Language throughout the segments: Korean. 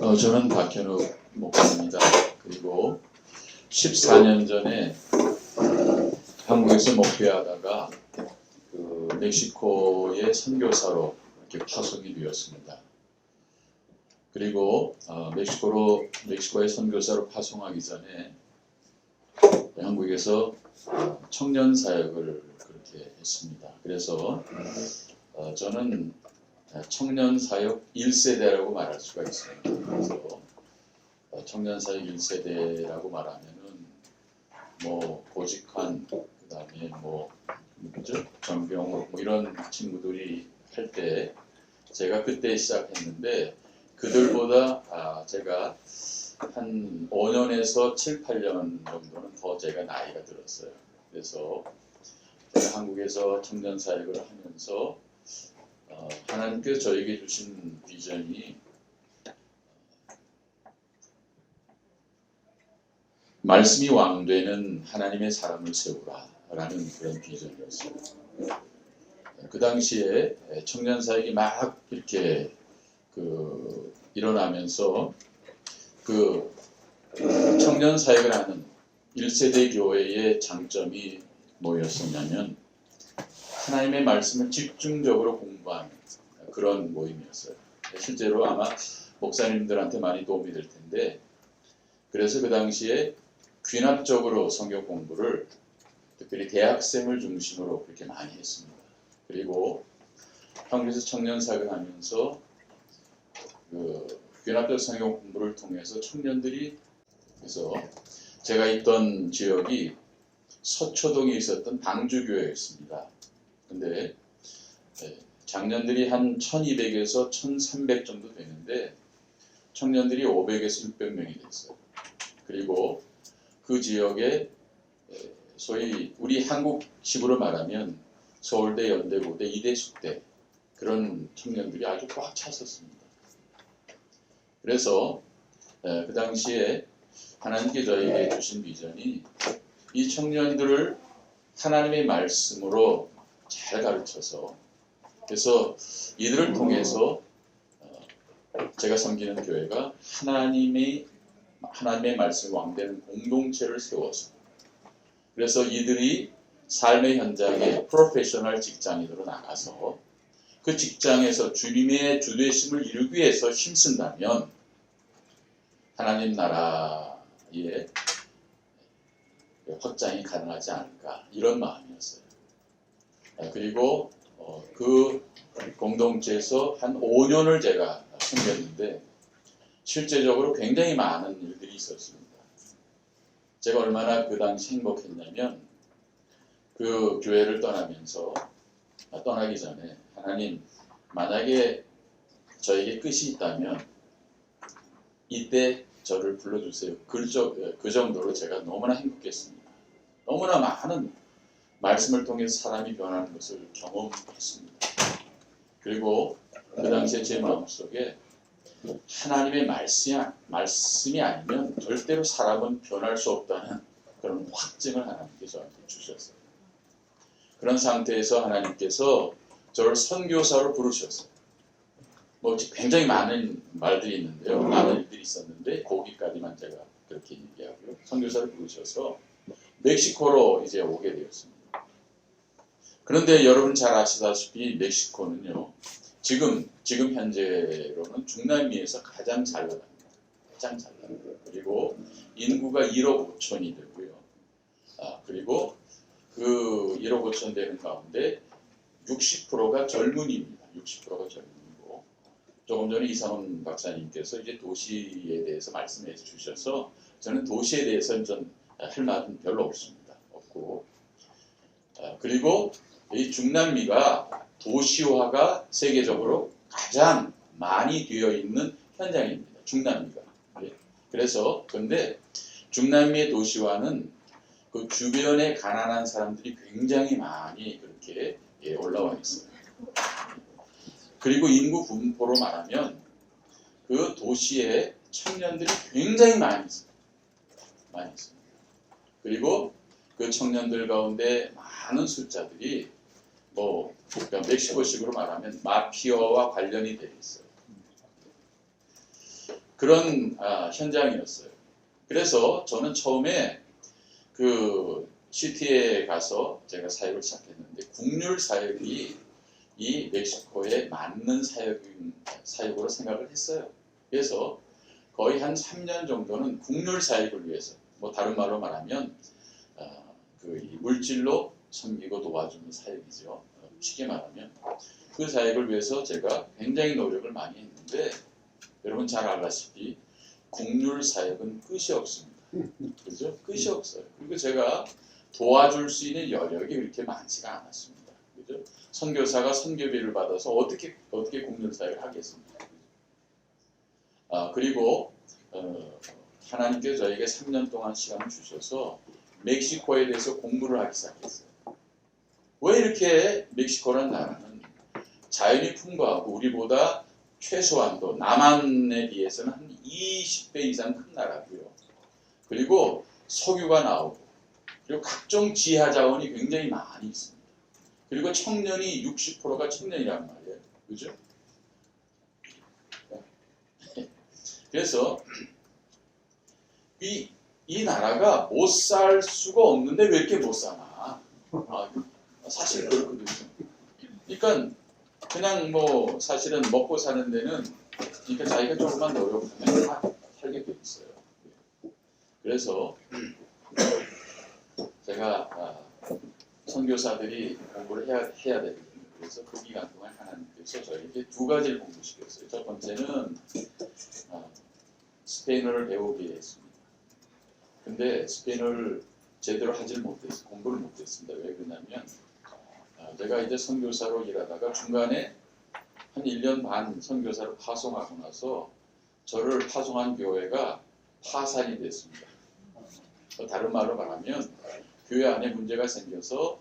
저는 박현욱 목사입니다. 그리고 14년 전에 한국에서 목회하다가 멕시코의 선교사로 이렇게 파송이 되었습니다. 그리고 멕시코의 선교사로 파송하기 전에 한국에서 청년 사역을 그렇게 했습니다. 그래서 저는 청년 사역 1세대라고 말할 수가 있습니다. 그래서 청년 사역 1세대라고 말하면은 고직환, 그다음에 전병호 이런 친구들이 할 때 제가 그때 시작했는데 그들보다 제가 한 5년에서 7, 8년 정도는 더 제가 나이가 들었어요. 그래서 제가 한국에서 청년 사역을 하면서 하나님께서 저에게 주신 비전이 말씀이 왕되는 하나님의 사람을 세우라라는 그런 비전이었어요. 그 당시에 청년 사역이 막 이렇게 일어나면서 청년 사역을 하는 1세대 교회의 장점이 뭐였었냐면 하나님의 말씀을 집중적으로 공부하는 그런 모임이었어요. 실제로 아마 목사님들한테 많이 도움이 될 텐데, 그래서 그 당시에 귀납적으로 성경 공부를 특별히 대학생을 중심으로 그렇게 많이 했습니다. 그리고 한국에서 청년 사역을 하면서 귀납적 성경 공부를 통해서 청년들이, 그래서 제가 있던 지역이 서초동에 있었던 방주교회였습니다. 근데 장년들이 한 1200에서 1300 정도 되는데 청년들이 500에서 600명이 됐어요. 그리고 그 지역에 소위 우리 한국식으로 말하면 서울대, 연대고대, 이대, 숙대 그런 청년들이 아주 꽉 찼었습니다. 그래서 그 당시에 하나님께 저에게 주신 비전이 이 청년들을 하나님의 말씀으로 잘 가르쳐서, 그래서 이들을 통해서 제가 섬기는 교회가 하나님의 말씀 왕되는 공동체를 세워서, 그래서 이들이 삶의 현장에 프로페셔널 직장인으로 나가서 그 직장에서 주님의 주되심을 이루기 위해서 힘쓴다면 하나님 나라의 확장이 가능하지 않을까, 이런 마음이었어요. 그리고 그 공동체에서 한 5년을 제가 섬겼는데 실제적으로 굉장히 많은 일들이 있었습니다. 제가 얼마나 그 당시 행복했냐면 그 교회를 떠나기 전에 하나님, 만약에 저에게 끝이 있다면 이때 저를 불러주세요. 그 정도로 제가 너무나 행복했습니다. 너무나 많은 말씀을 통해서 사람이 변하는 것을 경험했습니다. 그리고 그 당시에 제 마음속에 하나님의 말씀이 아니면 절대로 사람은 변할 수 없다는 그런 확증을 하나님께 저한테 주셨어요. 그런 상태에서 하나님께서 저를 선교사로 부르셨어요. 굉장히 많은 말들이 있는데요. 많은 일들이 있었는데 거기까지만 제가 그렇게 얘기하고요. 선교사를 부르셔서 멕시코로 이제 오게 되었습니다. 그런데 여러분 잘 아시다시피 멕시코는요, 지금 현재로는 중남미에서 가장 잘 나갑니다. 가장 잘 나갑니다. 그리고 인구가 1억 5천이 되고요. 그리고 그 1억 5천 되는 가운데 60%가 젊은이입니다. 60%가 젊은이고, 조금 전에 이상훈 박사님께서 이제 도시에 대해서 말씀해 주셔서 저는 도시에 대해서는 할 말은 별로 없고, 그리고 이 중남미가 도시화가 세계적으로 가장 많이 되어 있는 현장입니다. 중남미가. 그래서 근데 중남미의 도시화는 그 주변에 가난한 사람들이 굉장히 많이 그렇게 올라와 있어요. 그리고 인구 분포로 말하면 그 도시에 청년들이 굉장히 많이 있습니다. 그리고 그 청년들 가운데 많은 숫자들이 그러니까 멕시코식으로 말하면 마피아와 관련이 되어 있어요. 그런 현장이었어요. 그래서 저는 처음에 그 시티에 가서 제가 사역을 시작했는데 국률 사역이 이 멕시코에 맞는 사역으로 생각을 했어요. 그래서 거의 한 3년 정도는 국률 사역을 위해서, 뭐 다른 말로 말하면 이 물질로 섬기고 도와주는 사역이죠. 쉽게 말하면 그 사역을 위해서 제가 굉장히 노력을 많이 했는데 여러분 잘 알다시피 국률 사역은 끝이 없습니다. 그죠? 끝이 없어요. 그리고 제가 도와줄 수 있는 여력이 그렇게 많지가 않았습니다. 그죠? 선교사가 선교비를 받아서 어떻게 국률 사역을 하겠습니까? 그리고 하나님께서 저에게 3년 동안 시간을 주셔서 멕시코에 대해서 공부를 하기 시작했어요. 왜 이렇게 멕시코라는 나라는 자연이 풍부하고 우리보다 최소한도 남한에 비해서는 한 20배 이상 큰 나라고요. 그리고 석유가 나오고 그리고 각종 지하 자원이 굉장히 많이 있습니다. 그리고 청년이 60%가 청년이란 말이에요. 그죠? 그래서 이 나라가 못 살 수가 없는데 왜 이렇게 못 사나? 사실 그렇거든요. 그러니까 그냥 뭐 사실은 먹고 사는 데는 그러니까 자기가 조금만 노력하면 다 살게 돼 있어요. 그래서 제가 선교사들이 공부를 해야 되거든요. 그래서 그 기간 동안 하나님께서 저에게 두 가지를 공부시켰어요. 첫 번째는 스페인어를 배우게 했습니다. 근데 스페인어를 제대로 하질 못했어요. 공부를 못했습니다. 왜 그러냐면 제가 이제 선교사로 일하다가 중간에 한 1년 반 선교사로 파송하고 나서 저를 파송한 교회가 파산이 됐습니다. 다른 말로 말하면 교회 안에 문제가 생겨서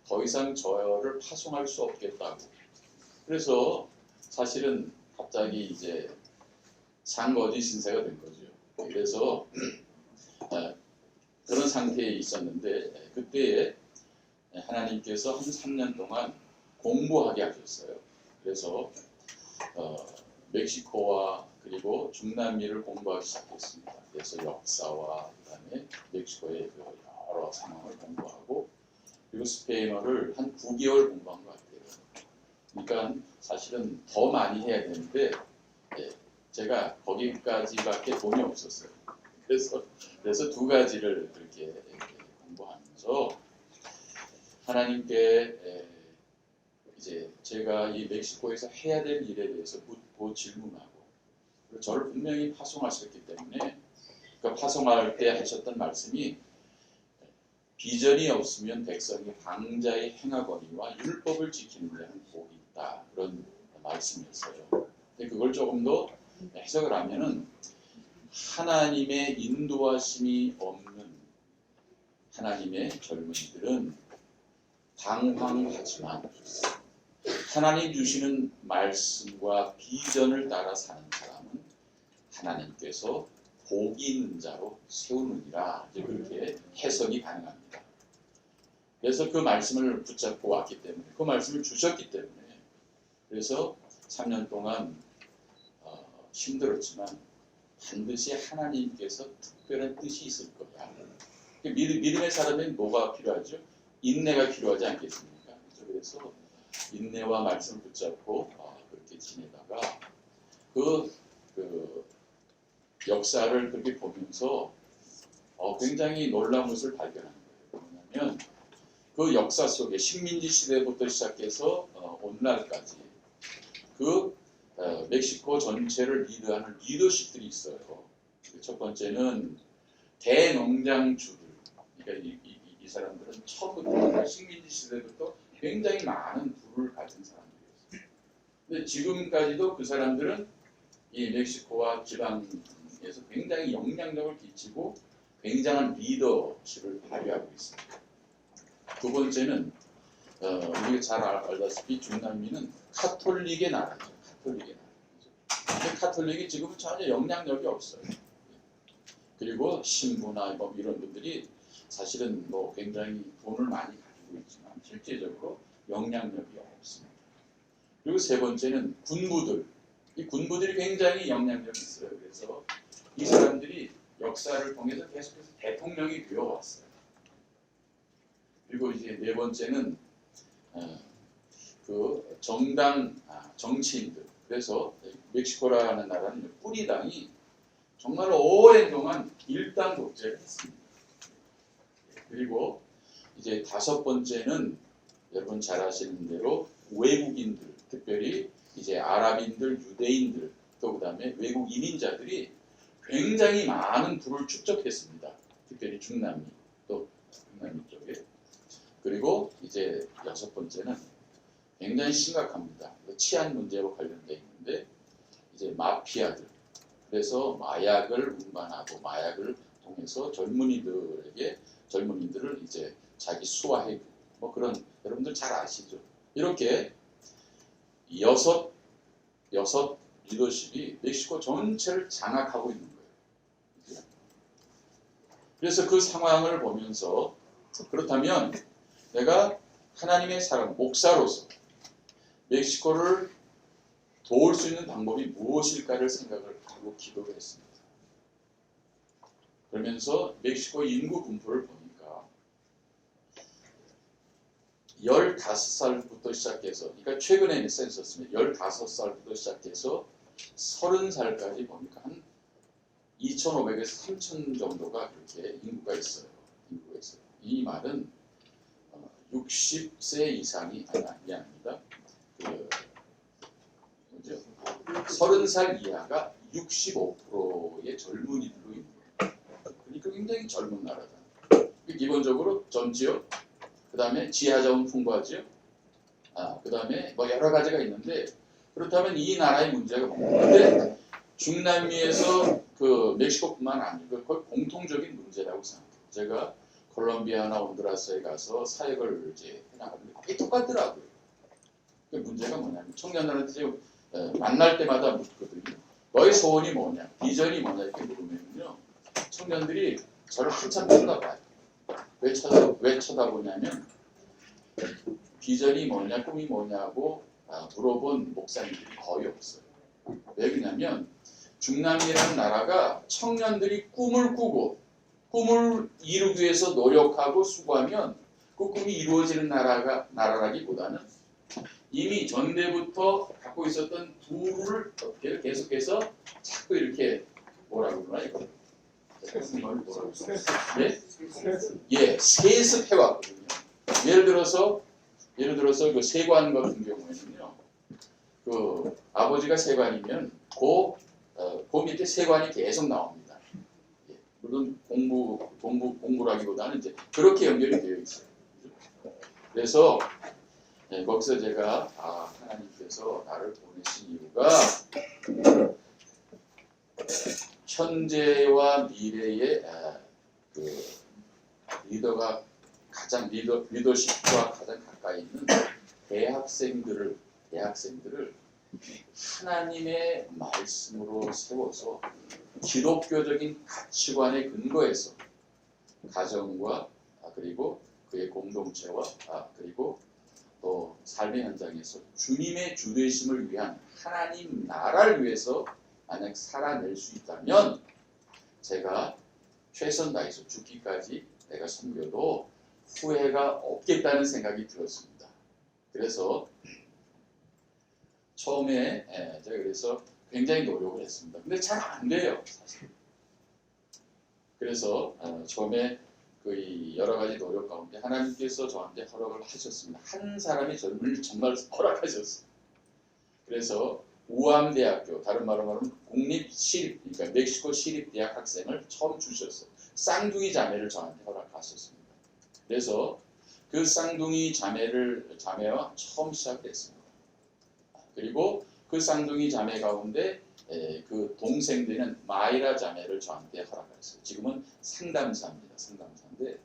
더 이상 저를 파송할 수 없겠다고. 그래서 사실은 갑자기 이제 상거지 신세가 된 거죠. 그래서 그런 상태에 있었는데 그때에 하나님께서 한 3년 동안 공부하게 하셨어요. 그래서 멕시코와 그리고 중남미를 공부하기 시작했습니다. 그래서 역사와 그다음에 멕시코의 그 여러 상황을 공부하고 그리고 스페인어를 한 9개월 공부한 것 같아요. 그러니까 사실은 더 많이 해야 되는데 제가 거기까지밖에 돈이 없었어요. 그래서 두 가지를 그렇게 공부하면서 하나님께 이제 제가 이 멕시코에서 해야 될 일에 대해서 묻고 질문하고 그리고 저를 분명히 파송하셨기 때문에 그 파송할 때 하셨던 말씀이 비전이 없으면 백성이 방자히 행하거니와 율법을 지키는 데는 복이 있다. 그런 말씀이었어요. 근데 그걸 조금 더 해석을 하면은 하나님의 인도하심이 없는 하나님의 젊은이들은 방황하지만 하나님 주시는 말씀과 비전을 따라 사는 사람은 하나님께서 복이 있는 자로 세우느니라. 이제 그렇게 해석이 가능합니다. 그래서 그 말씀을 붙잡고 왔기 때문에 그 말씀을 주셨기 때문에 그래서 3년 동안 힘들었지만 반드시 하나님께서 특별한 뜻이 있을 거야. 믿음의 사람은 뭐가 필요하죠? 인내가 필요하지 않겠습니까? 그래서 인내와 말씀을 붙잡고 그렇게 지내다가 그 역사를 그렇게 보면서 굉장히 놀라운 것을 발견한 거예요. 뭐냐면 그 역사 속에 식민지 시대부터 시작해서 오늘날까지 그 멕시코 전체를 리드하는 리더십들이 있어요. 첫 번째는 대농장주들. 그러니까 이 사람들은 처음부터 식민지 시대부터 굉장히 많은 부를 가진 사람들이었어요. 근데 지금까지도 그 사람들은 이 멕시코와 지방에서 굉장히 영향력을 끼치고 굉장한 리더십을 발휘하고 있습니다. 두 번째는 우리가 잘 알다시피 중남미는 카톨릭의 나라죠. 카톨릭의 나라. 근데 카톨릭이 지금은 전혀 영향력이 없어요. 그리고 신부나 뭐 이런 분들이 사실은 뭐 굉장히 돈을 많이 가지고 있지만 실제적으로 영향력이 없습니다. 그리고 세 번째는 군부들. 이 군부들이 굉장히 영향력이 있어요. 그래서 이 사람들이 역사를 통해서 계속해서 대통령이 되어왔어요. 그리고 이제 네 번째는 그 정당 정치인들. 그래서 멕시코라는 나라는 뿌리당이 정말 오랜 동안 일당 독재를 했습니다. 그리고 이제 다섯 번째는 여러분 잘 아시는 대로 외국인들, 특별히 이제 아랍인들, 유대인들, 또 그다음에 외국 이민자들이 굉장히 많은 부를 축적했습니다. 특별히 중남미, 또 중남미 쪽에. 그리고 이제 여섯 번째는 굉장히 심각합니다. 치안 문제와 관련되어 있는데 이제 마피아들. 그래서 마약을 운반하고 마약을 통해서 젊은이들을 이제 자기 수하해고 뭐 그런 여러분들 잘 아시죠? 이렇게 여섯 리더십이 멕시코 전체를 장악하고 있는 거예요. 그래서 그 상황을 보면서 그렇다면 내가 하나님의 사람, 목사로서 멕시코를 도울 수 있는 방법이 무엇일까를 생각을 하고 기도를 했습니다. 그러면서 멕시코 인구 분포를 보니까 15살부터 시작해서, 그러니까 최근에 센서스입니다. 15살부터 시작해서 30살까지 보니까 한 2,500에서 3,000 정도가 그렇게 인구가 있어요. 이 말은 60세 이상이 아닙니다. 30살 이하가 65%의 젊은이들로 있는 거예요. 그러니까 굉장히 젊은 나라다. 기본적으로 젊지요. 그 다음에 지하자원 풍부하지요. 그 다음에 뭐 여러 가지가 있는데, 그렇다면 이 나라의 문제가 뭡니까? 근데 중남미에서 그 멕시코뿐만 아니고 거의 공통적인 문제라고 생각해요. 제가 콜롬비아나 온두라스에 가서 사역을 이제 해나가는데 거의 똑같더라고요. 그 문제가 뭐냐면 청년들한테 지금 만날 때마다 묻거든요. 너의 소원이 뭐냐, 비전이 뭐냐 이렇게 물으면요, 청년들이 저를 한참 쳐다봐요. 왜 쳐다보냐면 비전이 뭐냐, 꿈이 뭐냐고 물어본 목사님들이 거의 없어요. 왜 그러냐면 중남미라는 나라가 청년들이 꿈을 꾸고 꿈을 이루기 위해서 노력하고 수고하면 그 꿈이 이루어지는 나라라기보다는 이미 전대부터 갖고 있었던 부를 계속해서 자꾸 이렇게 뭐라고 그러나 이거 세습해왔거든요. 예를 들어서 그 세관 같은 경우에는요, 그 아버지가 세관이면 그 밑에 세관이 계속 나옵니다. 물론 공부라기보다는 이제 그렇게 연결이 되어 있어요. 그래서 거기서 제가 하나님께서 나를 보내신 이유가 현재와 미래의 그 리더십과 가장 가까이 있는 대학생들을 하나님의 말씀으로 세워서 기독교적인 가치관에 근거해서 가정과 그리고 그의 공동체와 그리고 또 삶의 현장에서 주님의 주되심을 위한 하나님 나라를 위해서 만약 살아낼 수 있다면 제가 최선 다해서 죽기까지 내가 섬겨도 후회가 없겠다는 생각이 들었습니다. 그래서 처음에 제가 그래서 굉장히 노력을 했습니다. 근데 잘 안 돼요, 사실. 그래서 처음에 그 여러 가지 노력 가운데 하나님께서 저한테 허락을 하셨습니다. 한 사람이 저를 정말 허락하셨어요. 그래서 우암대학교, 다른 말로 말하면 공립시립, 그러니까 멕시코 시립대학 학생을 처음 주셨어요. 쌍둥이 자매를 저한테 허락하셨습니다. 그래서 그 쌍둥이 자매와 처음 시작됐습니다. 그리고 그 쌍둥이 자매 가운데 그 동생되는 마이라 자매를 저한테 허락했어요. 지금은 상담사입니다. 상담사인데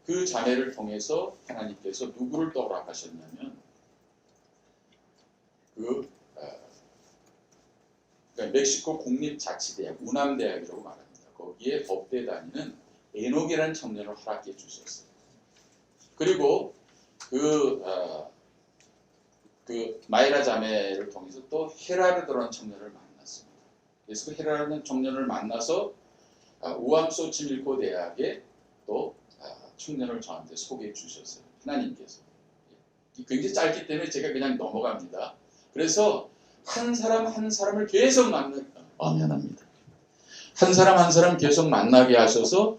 그 자매를 통해서 하나님께서 누구를 또 허락하셨냐면 그러니까 멕시코 국립자치대학, 우남대학이라고 말합니다. 거기에 법대 다니는 에녹이라는 청년을 허락해 주셨어요. 그리고 그 마이라 자매를 통해서 또 헤라르도라는 청년을 만났습니다. 그래서 그 헤라르는 청년을 만나서 우암 소치밀코 대학에 또 청년을 저한테 소개해 주셨어요. 하나님께서. 굉장히 짧기 때문에 제가 그냥 넘어갑니다. 그래서 한 사람 한 사람을 계속 미안합니다. 한 사람 한 사람 계속 만나게 하셔서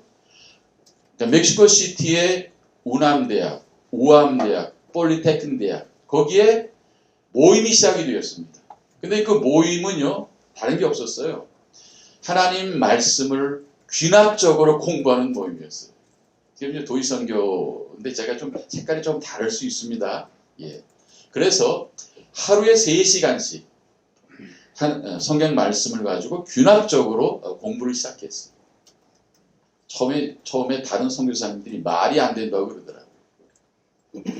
멕시코 시티의 우남대학, 우암대학, 폴리테크닉 대학 거기에 모임이 시작이 되었습니다. 근데 그 모임은요 다른 게 없었어요. 하나님 말씀을 귀납적으로 공부하는 모임이었어요. 지금 이제 도의선교인데 제가 좀 색깔이 좀 다를 수 있습니다. 예. 그래서 하루에 3시간씩 성경 말씀을 가지고 귀납적으로 공부를 시작했어요. 처음에 다른 선교사님들이 말이 안 된다고 그러더라고요.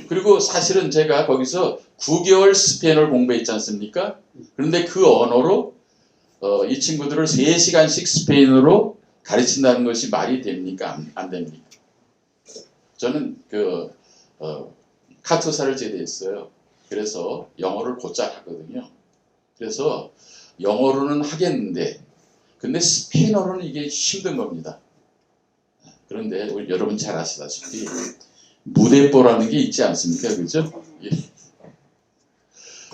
그리고 사실은 제가 거기서 9개월 스페인어를 공부했지 않습니까? 그런데 그 언어로 이 친구들을 3시간씩 스페인어로 가르친다는 것이 말이 됩니까? 안 됩니까? 저는 카투사를 제대했어요. 그래서 영어를 곧잘 하거든요. 그래서 영어로는 하겠는데 근데 스페인어로는 이게 힘든 겁니다. 그런데 우리 여러분 잘 아시다시피 무대뽀라는 게 있지 않습니까? 그죠? 예.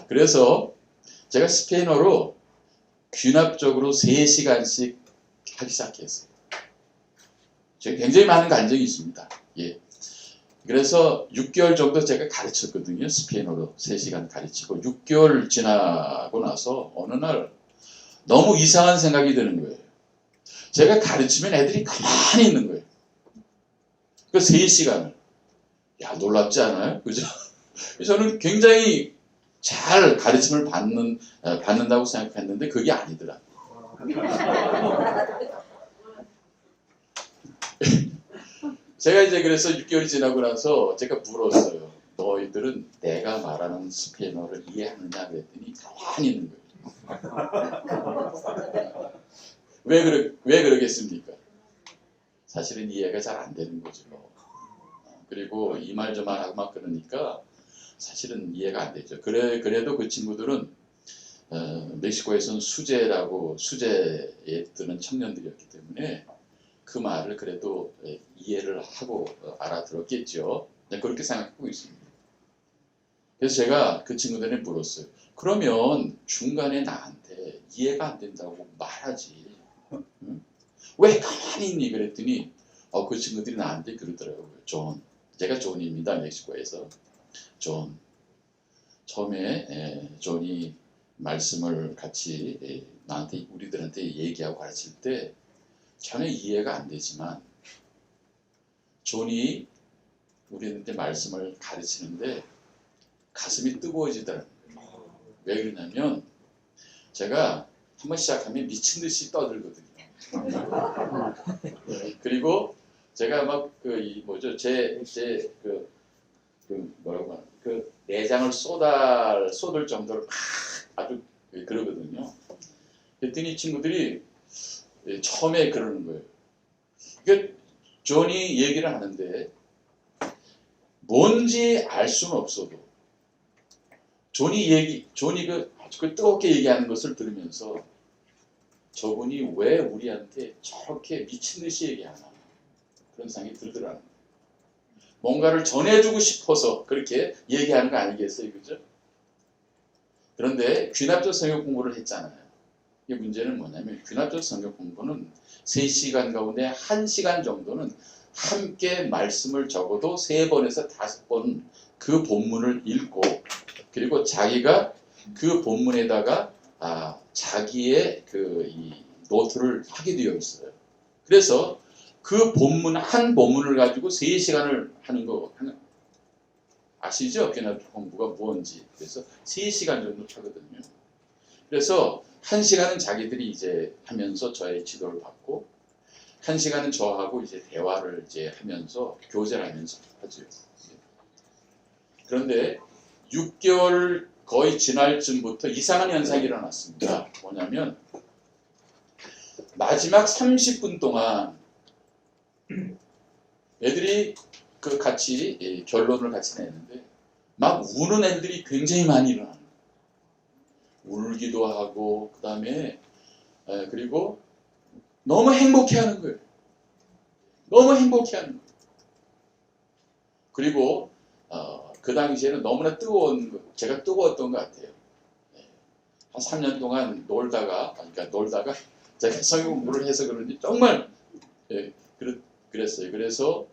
그래서 제가 스페인어로 귀납적으로 3시간씩 하기 시작했어요. 제가 굉장히 많은 간증이 있습니다. 예. 그래서 6개월 정도 제가 가르쳤거든요. 스페인어로 3시간 가르치고 6개월 지나고 나서 어느 날 너무 이상한 생각이 드는 거예요. 제가 가르치면 애들이 가만히 있는 거예요. 그 3시간을. 야, 놀랍지 않아요? 그죠? 저는 굉장히 잘 가르침을 받는다고 생각했는데 그게 아니더라. 제가 이제 그래서 6개월이 지나고 나서 제가 물었어요. 너희들은 내가 말하는 스페인어를 이해하느냐 그랬더니 가만히 있는 거예요. 왜 그러겠습니까? 사실은 이해가 잘 안 되는 거죠. 그리고 이 말 저 말 하고 막 그러니까 사실은 이해가 안 되죠. 그래도 그 친구들은 멕시코에서는 수재에 뜨는 청년들이었기 때문에 그 말을 그래도 이해를 하고 알아들었겠죠. 그렇게 생각하고 있습니다. 그래서 제가 그 친구들한테 물었어요. 그러면 중간에 나한테 이해가 안 된다고 말하지. 응? 왜 가만히 있니? 그랬더니 그 친구들이 나한테 그러더라고요. 존. 제가 존입니다. 멕시코에서. 존. 처음에 존이 말씀을 같이 우리들한테 얘기하고 가르칠 때 전혀 이해가 안 되지만 존이 우리한테 말씀을 가르치는데 가슴이 뜨거워지더라고요. 왜 그러냐면 제가 한번 시작하면 미친 듯이 떠들거든요. 그리고 제가 막 뭐라고 하나 내장을 쏟을 정도로 막 아주 그러거든요. 그랬더니 친구들이 처음에 그러는 거예요. 그러니까 존이 얘기를 하는데 뭔지 알 수는 없어도 존이 그 뜨겁게 얘기하는 것을 들으면서 저분이 왜 우리한테 저렇게 미친 듯이 얘기하나 그런 생각이 들더라고요. 뭔가를 전해주고 싶어서 그렇게 얘기하는 거 아니겠어요, 그죠? 그런데 귀납적 성경 공부를 했잖아요. 이 문제는 뭐냐면 귀납적 성경 공부는 3시간 가운데 1시간 정도는 함께 말씀을 적어도 3번에서 5번 그 본문을 읽고 그리고 자기가 그 본문에다가 자기의 이 노트를 하게 되어 있어요. 그래서 그 한 본문을 가지고 3시간을 하는 거 아시죠? 귀납적 공부가 뭔지. 그래서 3시간 정도 하거든요. 그래서 1시간은 자기들이 이제 하면서 저의 지도를 받고 1시간은 저하고 이제 대화를 이제 하면서 교제를 하면서 하죠. 그런데 6개월 거의 지날 쯤부터 이상한 현상이 일어났습니다. 뭐냐면 마지막 30분 동안 애들이 같이 결론을 같이 내는데 막 우는 애들이 굉장히 많이 일어나는 거예요. 울기도 하고 그다음에 그리고 너무 행복해하는 거예요. 너무 행복해하는 거예요. 그리고 그 당시에는 너무나 제가 뜨거웠던 것 같아요. 한 3년 동안 놀다가 제가 성경 공부를 해서 그런지 정말 그랬어요. 그래서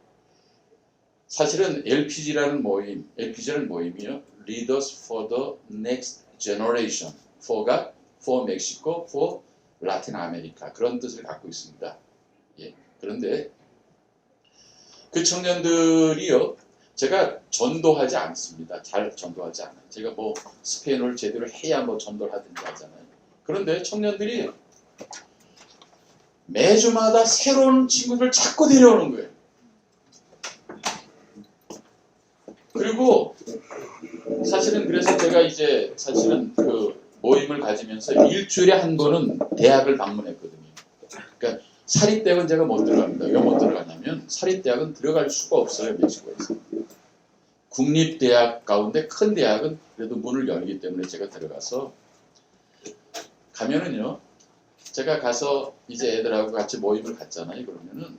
사실은 LPG라는 모임이요. Leaders for the Next Generation. for가 for Mexico, for 라틴 아메리카 그런 뜻을 갖고 있습니다. 그런데 그 청년들이요. 제가 전도하지 않습니다. 잘 전도하지 않아요. 제가 뭐 스페인어를 제대로 해야 뭐 전도를 하든지 하잖아요. 그런데 청년들이 매주마다 새로운 친구들 자꾸 데려오는 거예요. 그리고 사실은 그래서 제가 이제 사실은 그 모임을 가지면서 일주일에 한 번은 대학을 방문했거든요. 그러니까 사립대학은 제가 못 들어갑니다. 왜 못 들어가냐면 사립대학은 들어갈 수가 없어요. 멕시코에서. 국립대학 가운데 큰 대학은 그래도 문을 열기 때문에 제가 들어가서 가면은요. 제가 가서 이제 애들하고 같이 모임을 갖잖아요. 그러면은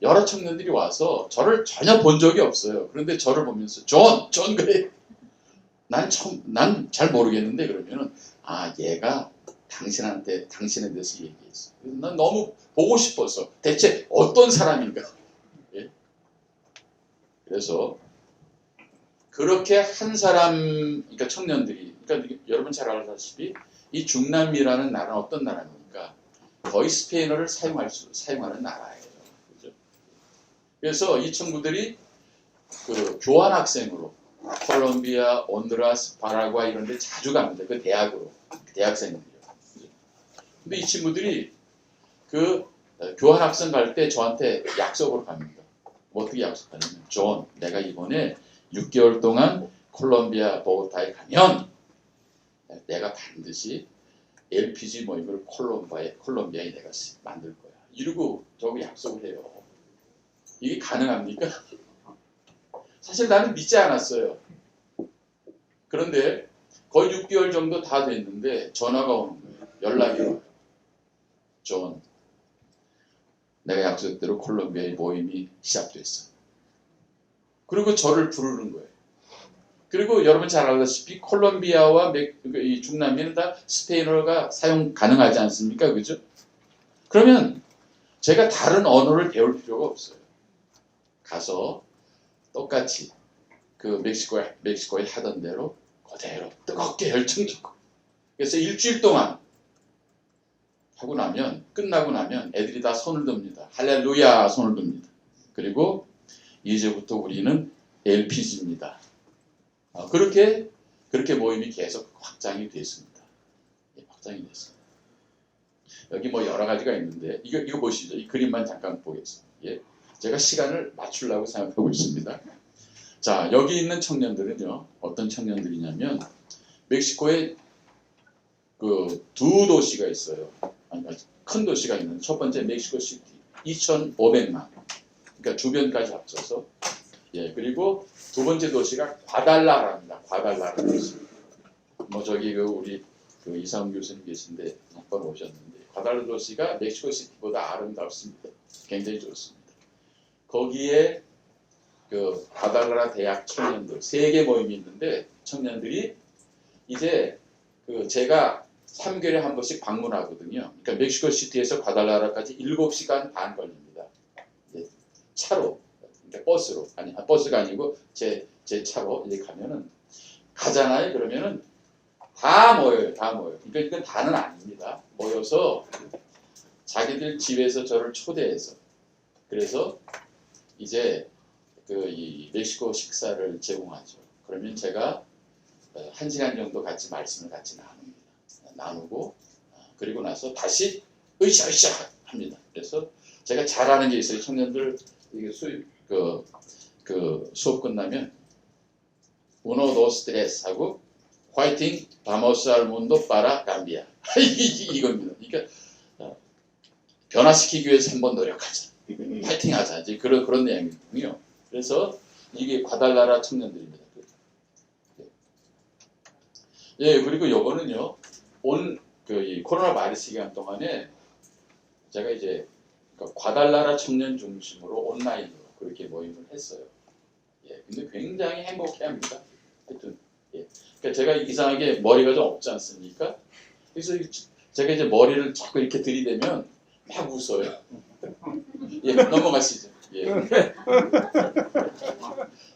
여러 청년들이 와서 저를 전혀 본 적이 없어요. 그런데 저를 보면서 존 그래. 난 잘 모르겠는데 그러면은 얘가 당신에 대해서 얘기했어. 난 너무 보고 싶어서 대체 어떤 사람인가. 예? 그래서 그렇게 한 사람, 그러니까 청년들이, 그러니까 여러분 잘 알다시피 이 중남미라는 나라는 어떤 나라입니까? 거의 스페인어를 사용하는 나라예요. 그렇죠? 그래서 이 친구들이 그 교환 학생으로 콜롬비아, 온두라스, 파라과이 이런 데 자주 갑니다. 그 대학으로. 대학생들이요. 근데 이 친구들이 그 교환 학생 갈 때 저한테 약속으로 갑니다. 어떻게 약속하냐면 존, 내가 이번에 6개월 동안 콜롬비아 보고타에 가면 내가 반드시 LPG 모임을 콜롬비아에 내가 만들 거야. 이러고 저하고 약속을 해요. 이게 가능합니까? 사실 나는 믿지 않았어요. 그런데 거의 6개월 정도 다 됐는데 전화가 오는 거예요. 연락이 와요. 존, 내가 약속대로 콜롬비아의 모임이 시작됐어. 그리고 저를 부르는 거예요. 그리고 여러분 잘 알다시피 콜롬비아와 이 중남미는 다 스페인어가 사용 가능하지 않습니까? 그죠? 그러면 제가 다른 언어를 배울 필요가 없어요. 가서 똑같이 그 멕시코에 하던 대로 그대로 뜨겁게 열정적으로. 그래서 일주일 동안 끝나고 나면 애들이 다 손을 듭니다. 할렐루야 손을 듭니다. 그리고 이제부터 우리는 LPG입니다. 그렇게 모임이 계속 확장이 됐습니다. 확장이 됐습니다. 여기 뭐 여러 가지가 있는데 이거 보시죠. 이 그림만 잠깐 보겠습니다. 제가 시간을 맞추려고 생각하고 있습니다. 자, 여기 있는 청년들은요. 어떤 청년들이냐면 멕시코에 그 두 도시가 있어요. 큰 도시가 있는데 첫 번째 멕시코 시티 2,500만. 그러니까 주변까지 합쳐서. 그리고 두 번째 도시가 과달라라입니다. 과달라라는 도시. 뭐 저기 우리 이상훈 교수님 계신데 한번 오셨는데 과달라 도시가 멕시코 시티보다 아름답습니다. 굉장히 좋습니다. 거기에 그 과달라라 대학 청년들 3개 모임이 있는데 청년들이 이제 제가 3개월에 한 번씩 방문하거든요. 그러니까 멕시코 시티에서 과달라라까지 7시간 반 걸립니다. 차로, 그러니까 버스로 버스가 아니고 제 차로 이제 가면은 가잖아요. 그러면은 다 모여요. 그러니까 이건 다는 아닙니다. 모여서 자기들 집에서 저를 초대해서 그래서 이제 이 멕시코 식사를 제공하죠. 그러면 제가 1시간 정도 같이 말씀을 같이 나누고 그리고 나서 다시 으쌰으쌰 합니다. 그래서 제가 잘하는 게 있어요. 청년들 이게 수업 끝나면 uno dos tres 하고 화이팅 vamos al mundo para cambiar 이겁니다. 그러니까 변화시키기 위해서 한번 노력하자. 파이팅하자. 이제 그런 내용이군요. 그래서 이게 과달라라 청년들입니다. 예, 그리고 요거는요, 이 코로나 바이러스 기간 동안에 제가 이제 그러니까 과달나라 청년 중심으로 온라인으로 그렇게 모임을 했어요. 예, 근데 굉장히 행복해합니다. 하여튼, 예. 그러니까 제가 이상하게 머리가 좀 없지 않습니까? 그래서 제가 이제 머리를 자꾸 이렇게 들이대면 막 웃어요. 예, 넘어가시죠. 예.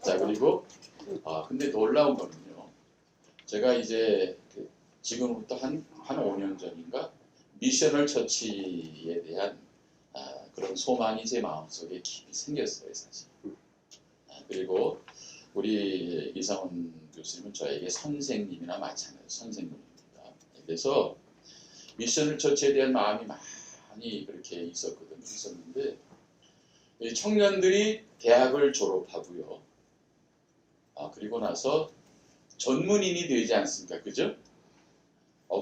자, 그리고 근데 놀라운 거는요. 제가 이제 지금부터 한 5년 전인가 미셔널 처치에 대한 그런 소망이 제 마음속에 깊이 생겼어요, 사실. 그리고 우리 이상훈 교수님은 저에게 선생님이나 마찬가지 선생님입니다. 그래서 미셔널 처치에 대한 마음이 많이 그렇게 있었는데 이 청년들이 대학을 졸업하고요. 그리고 나서 전문인이 되지 않습니까? 그죠?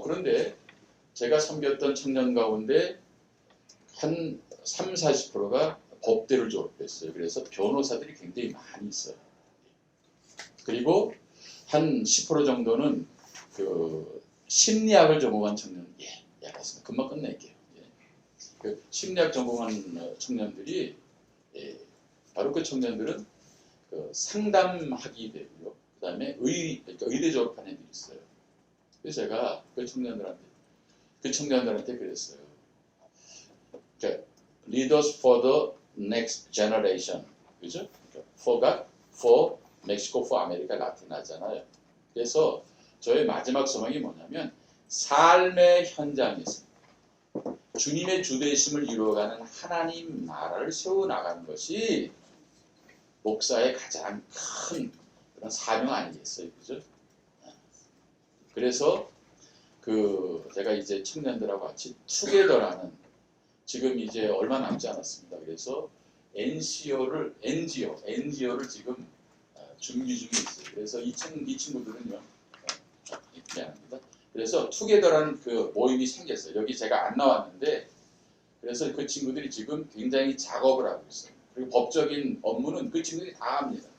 그런데 제가 섬겼던 청년 가운데 한 30-40%가 법대를 졸업했어요. 그래서 변호사들이 굉장히 많이 있어요. 그리고 한 10% 정도는 그 심리학을 전공한 청년, 예, 맞습니다. 금방 끝낼게요. 예. 그 심리학 전공한 청년들이, 예, 바로 그 청년들은 그 상담학이 되고요. 그 다음에 그러니까 의대 졸업한 애들이 있어요. 그래서 제가 그 청년들한테 그랬어요. 그러니까 Leaders for the Next Generation, 그죠? for Mexico, for America 나타나잖아요. 그래서 저의 마지막 소망이 뭐냐면 삶의 현장에서 주님의 주되심을 이루어가는 하나님 나라를 세워나가는 것이 목사의 가장 큰 그런 사명 아니겠어요, 그죠? 그래서 제가 이제 청년들하고 같이 투게더라는 지금 이제 얼마 남지 않았습니다. 그래서 NGO를 지금 준비 중에 있어요. 그래서 이 친구들은요, 미안합니다. 그래서 투게더라는 그 모임이 생겼어요. 여기 제가 안 나왔는데, 그래서 그 친구들이 지금 굉장히 작업을 하고 있어요. 그리고 법적인 업무는 그 친구들이 다 합니다.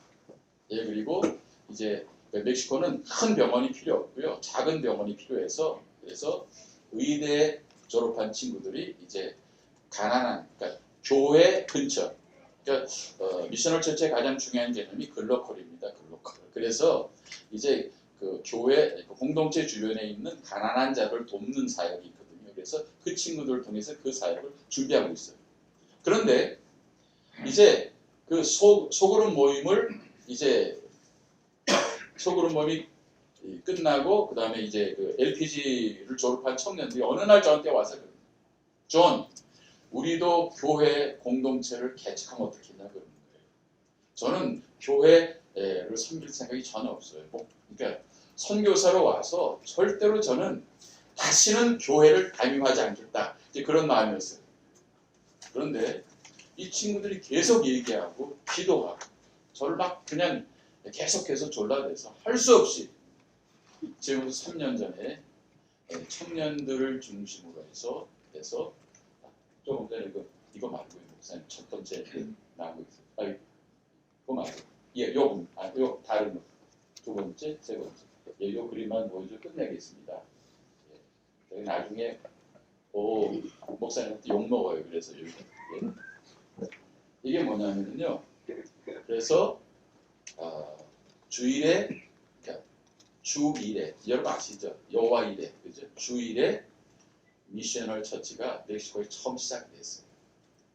예, 그리고 이제 멕시코는 큰 병원이 필요 없고요. 작은 병원이 필요해서 그래서 의대 졸업한 친구들이 이제 가난한, 그러니까 교회 근처, 그러니까 미셔널 처치의 가장 중요한 개념이 글로컬입니다. 글로컬. 그래서 이제 그 교회 공동체 주변에 있는 가난한 자를 돕는 사역이 있거든요. 그래서 그 친구들을 통해서 그 사역을 준비하고 있어요. 그런데 이제 그 소그룹 모임을 이제 소그룹 모임이 끝나고 그 다음에 이제 그 LPG를 졸업한 청년들이 어느 날 저한테 와서 존, 우리도 교회 공동체를 개척하면 어떻겠냐 그러는 거예요. 저는 교회를 섬길 생각이 전혀 없어요. 그러니까 선교사로 와서 절대로 저는 다시는 교회를 담임하지 않겠다. 이제 그런 마음이었어요. 그런데 이 친구들이 계속 얘기하고 기도하고 저를 막 그냥 계속해서 졸라대서 할 수 없이 지금부터 3년 전에 청년들을 중심으로 해서 조금 전에 이거 말고요. 목사님 첫 번째 나오고 있어요. 그거 말고 요 다른 거. 두 번째, 세 번째. 예, 요 그림만 보여줘 끝내겠습니다. 예, 나중에 목사님한테 욕 먹어요. 그래서 여기 이게 뭐냐면요. 그래서 주일에 그러니까 주일에 여러분 아시죠? 여호와일에 그죠? 주일에 미셔널 처치가 멕시코에 처음 시작됐어요.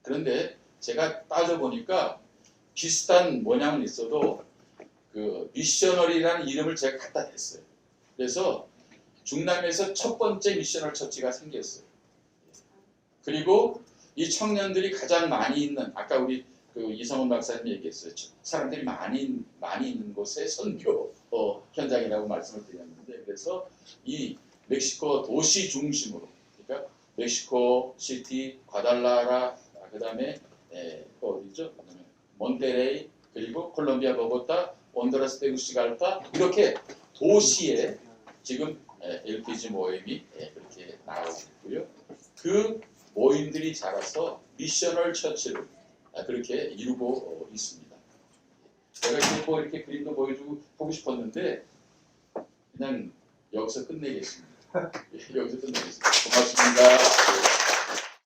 그런데 제가 따져보니까 비슷한 모양은 있어도 그 미셔널이라는 이름을 제가 갖다 댔어요. 그래서 중남미에서 첫 번째 미셔널 처치가 생겼어요. 그리고 이 청년들이 가장 많이 있는 아까 우리 그 이성훈 박사님이 얘기했어요. 사람들이 많이 있는 곳의 선교 현장이라고 말씀을 드렸는데 그래서 이 멕시코 도시 중심으로 그러니까 멕시코 시티, 과달라라, 그다음에 어디죠? 몬테레이 그리고 콜롬비아 보고타, 온두라스 테구시갈파 이렇게 도시에 지금 LPG 모임이 그렇게 나오고 있고요. 그 모임들이 자라서 미셔널 처치를 그렇게 이루고 있습니다. 제가 이렇게 그림도 보고 싶었는데 그냥 여기서 끝내겠습니다. 예, 여기서 끝내겠습니다. 고맙습니다.